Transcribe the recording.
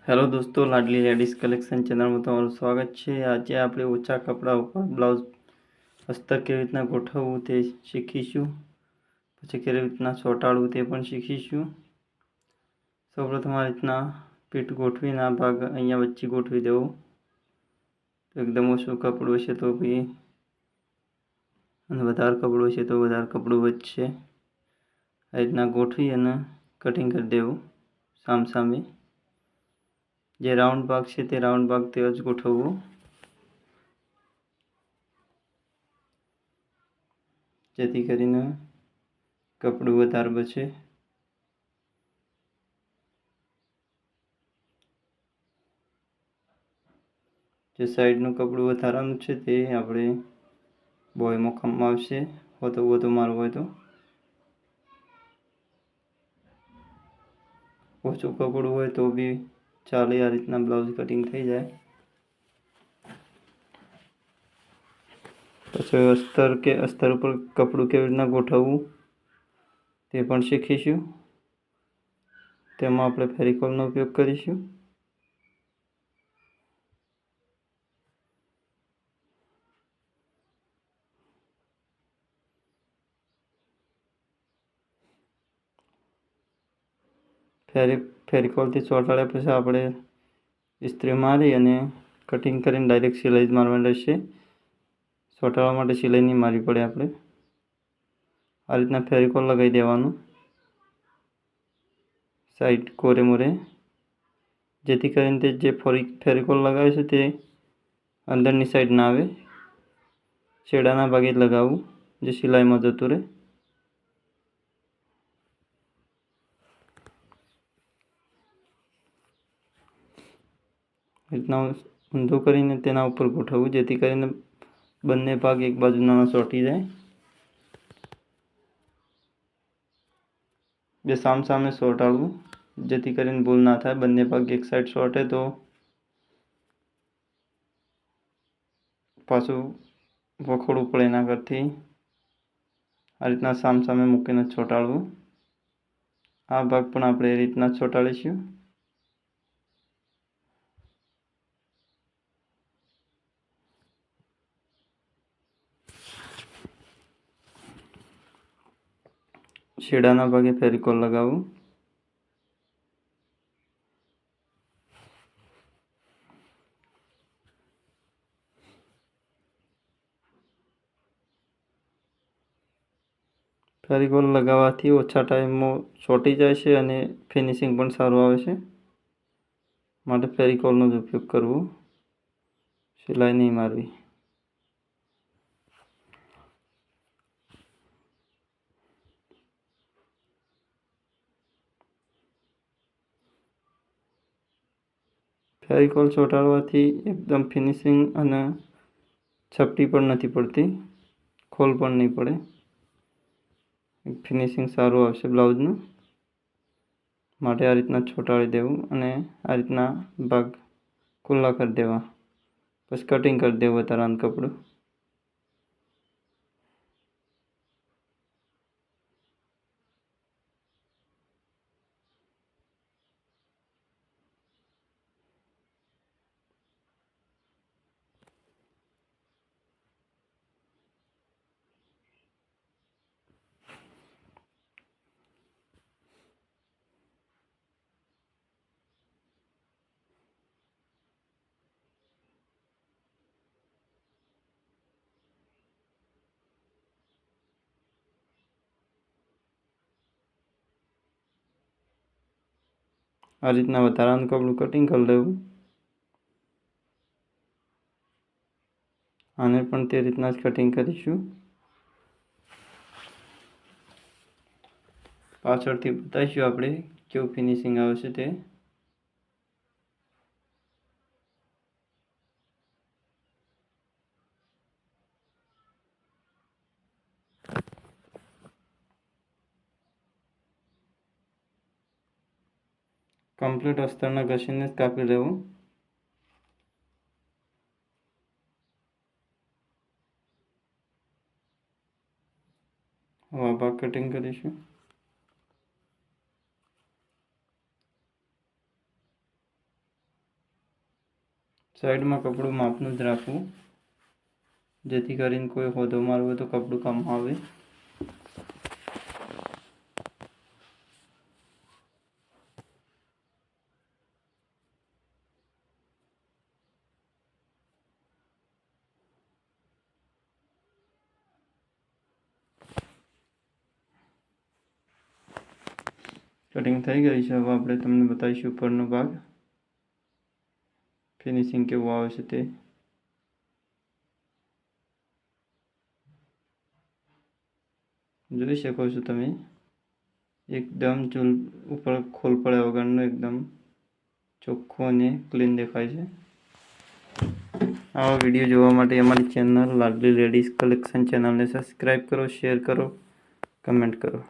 Hello દોસ્તો, લાડલી ladies collection ચેનલમાં તમારું સ્વાગત છે। આજે આપણે ઓછા કપડા ઉપર બ્લાઉઝ અસ્તર કેવી રીતના ગોઠવવું તે શીખીશું, પછી કેવી રીતના ચોંટાડવું તે પણ શીખીશું। સૌપ્રથમ આ રીતના પીઠ ગોઠવીને આ ભાગ અહીંયા વચ્ચે ગોઠવી દેવો। એકદમ ઓછું કપડું હશે તો બી અને વધારે કપડું હશે તો વધારે કપડું વચ્ચે આ રીતના ગોઠવી અને કટિંગ કરી દેવું સામસામે। જે રાઉન્ડ ભાગ છે તે રાઉન્ડ ભાગ તે જ ગોઠવવો, જેથી કરીને કપડું વધારે બચે। જે સાઈડનું કપડું વધારાનું છે તે આપણે બોયમાં કામમાં આવશે, વધુ મારવું હોય તો। ઓછું કપડું હોય તો બી ચાલે, આ રીતના બ્લાઉઝ કટિંગ થઈ જાય। પછી અસ્તર ઉપર કપડું કેવી રીતના ગોઠવવું તે પણ શીખીશું। તેમાં આપણે ફેવિકોલનો ઉપયોગ કરીશું। ફેવિકોલથી ચોંટાડ્યા પછી આપણે ઇસ્ત્રી મારી અને કટિંગ કરીને ડાયરેક્ટ સિલાઈ જ મારવાની રહેશે। ચોંટાડવા માટે સિલાઈ નહીં મારવી પડે આપણે। આ રીતના ફેવિકોલ લગાવી દેવાનું સાઈડ કોરે મોરે, જેથી કરીને તે જે ફેવિકોલ લગાવે છે તે અંદરની સાઈડ ના આવે, છેડાના ભાગે જ લગાવવું જે સિલાઈમાં જતું રહે। રીતના ઊંધું કરીને તેના ઉપર ગોઠવવું, જેથી કરીને બંને ભાગ એક બાજુના ચોંટી જાય। બે સામે ચોંટાડવું, જેથી કરીને ભૂલ ના થાય। બંને ભાગ એક સાઈડ ચોંટે તો પાછું વખોડવું પડે, એના કરતી આ રીતના સામે મૂકીને ચોંટાડવું। આ ભાગ પણ આપણે એ રીતના ચોંટાડીશું। છેડાના ભાગે ફેવિકોલ લગાવવું। ફેવિકોલ લગાવવાથી ઓછા ટાઈમમાં ચોંટી જાય છે અને ફિનિશિંગ પણ સારું આવે છે, માટે ફેવિકોલનો જ ઉપયોગ કરવો, સિલાઈ નહીં મારવી। ફેવિકોલ ચોંટાડવાથી એકદમ ફિનિશિંગ અને છપટી પણ નથી પડતી, ખોલ પણ નહીં પડે, ફિનિશિંગ સારું આવશે બ્લાઉઝનું। માટે આ રીતના ચોંટાડી દેવું અને આ રીતના ભાગ ખુલ્લા કરી દેવા, પછી કટિંગ કરી દેવું વધારાનું કપડું। આ રીતના વધારાનું કપડું કટિંગ કરી લેવું। આને પણ તે રીતના જ કટિંગ કરીશું। પાછળથી બતાવીશું આપણે કેવું ફિનિશિંગ આવશે તે। કમ્પ્લીટ અસ્તરના ઘસીને જ કાપી લેવું। હવે ભાગ કટિંગ કરીશું। સાઈડમાં કપડું માપનું જ રાખવું, જેથી કરીને કોઈ હોદો મારવો હોય તો કપડું કામમાં આવે. કટિંગ થઈ ગઈ છે. હવે આપણે તમને બતાવીશું ઉપરનો ભાગ, ફિનિશિંગ કેવું આવે છે તે. જોઈ શકો છો તમે, એકદમ ચૂલ ઉપર ખોલ પડ્યા વગરનું એકદમ ચોખ્ખું અને ક્લીન દેખાય છે. આવા વિડીયો જોવા માટે અમારી ચેનલ લાડલી લેડીઝ કલેક્શન ચેનલને સબસ્ક્રાઈબ કરો, શેર કરો, કમેન્ટ કરો.